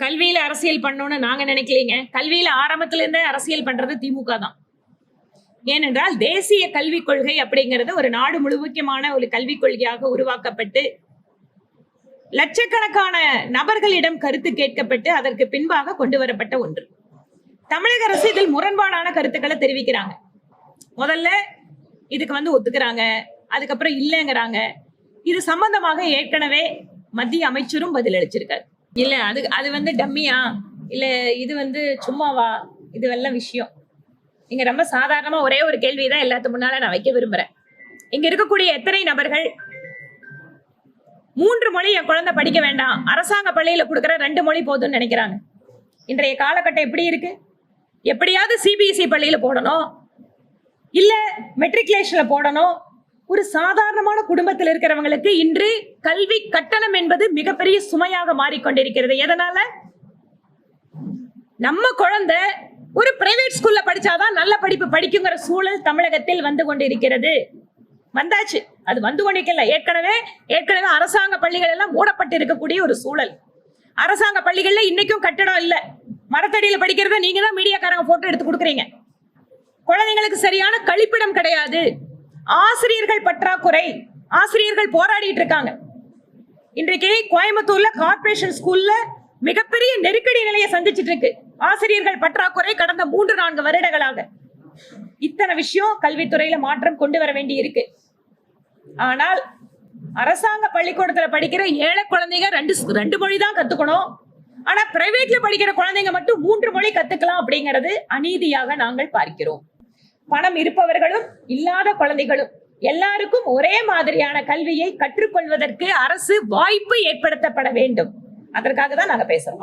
கல்வியில அரசியல் பண்ணணும்னு நாங்க நினைக்கலீங்க. கல்வியில ஆரம்பத்துல இருந்தே அரசியல் பண்றது திமுக தான். ஏனென்றால் தேசிய கல்விக் கொள்கை அப்படிங்கிறது ஒரு நாடு முழுமைக்குமான ஒரு கல்விக் கொள்கையாக உருவாக்கப்பட்டு லட்சக்கணக்கான நபர்களிடம் கருத்து கேட்கப்பட்டு அதற்கு பின்பாக கொண்டு வரப்பட்ட ஒன்று. தமிழக அரசு இதில் முரண்பாடான கருத்துக்களை தெரிவிக்கிறாங்க. முதல்ல இதுக்கு ஒத்துக்கிறாங்க, அதுக்கப்புறம் இல்லைங்கிறாங்க. இது சம்பந்தமாக ஏற்கனவே மத்திய அமைச்சரும் பதில் அளிச்சிருக்காரு. இல்ல அது டம்மியா இல்ல இது சும்மாவா, இது எல்லாம் விஷயம். இங்க ரொம்ப சாதாரணமா ஒரே ஒரு கேள்விதான் எல்லாத்துக்கு முன்னால நான் வைக்க விரும்புறேன். இங்க இருக்கக்கூடிய எத்தனை நபர்கள் 3 மொழி என் குழந்தை படிக்க வேண்டாம், அரசாங்க பள்ளியில கொடுக்குற 2 மொழி போதும்னு நினைக்கிறாங்க? இன்றைய காலகட்டம் எப்படி இருக்கு? எப்படியாவது சிபிஎஸ்இ பள்ளியில போடணும், இல்ல மெட்ரிகுலேஷன்ல போடணும். ஒரு சாதாரணமான குடும்பத்தில் இருக்கிறவங்களுக்கு இன்று கல்வி கட்டணம் என்பது மிகப்பெரிய சுமையாக மாறிக்கொண்டிருக்கிறது. எதனால? நம்ம குழந்தை ஒரு பிரைவேட் ஸ்கூல்ல படிச்சாதான் நல்ல படிப்பு படிக்குங்கிற சூழல் தமிழகத்தில் வந்து கொண்டிருக்கிறது. வந்தாச்சு, அது வந்து கொண்டிருக்கல. ஏற்கனவே அரசாங்க பள்ளிகள் எல்லாம் மூடப்பட்டு இருக்கக்கூடிய ஒரு சூழல். அரசாங்க பள்ளிகள்ல இன்னைக்கும் கட்டடம் இல்ல. மரத்தடியில படிக்கிறத நீங்க தான் மீடியாக்காரங்க போட்டோ எடுத்து கொடுக்குறீங்க. குழந்தைங்களுக்கு சரியான கழிப்பிடம் கிடையாது. ஆசிரியர்கள் பற்றாக்குறை, ஆசிரியர்கள் போராடிட்டு இருக்காங்க. இன்றைக்கு கோயம்புத்தூர்ல கார்ப்பரேஷன் ஸ்கூல்ல மிகப்பெரிய நெருக்கடி நிலையை சந்திச்சிட்டு இருக்கு. ஆசிரியர்கள் பற்றாக்குறை கடந்த 3-4 வருடங்களாக. இத்தனை விஷயம் கல்வித்துறையில மாற்றம் கொண்டு வர வேண்டி இருக்கு. ஆனால் அரசாங்க பள்ளிக்கூடத்துல படிக்கிற ஏழை குழந்தைங்க 2 மொழி தான் கத்துக்கணும். ஆனா பிரைவேட்ல படிக்கிற குழந்தைங்க மட்டும் 3 மொழி கத்துக்கலாம் அப்படிங்கிறது அநீதியாக நாங்கள் பார்க்கிறோம். பணம் இருப்பவர்களும் இல்லாத குழந்தைகளும் எல்லாருக்கும் ஒரே மாதிரியான கல்வியை கற்றுக்கொள்வதற்கு அரசு வாய்ப்பு ஏற்படுத்தப்பட வேண்டும். அதற்காக தான் நாங்க பேசுறோம்.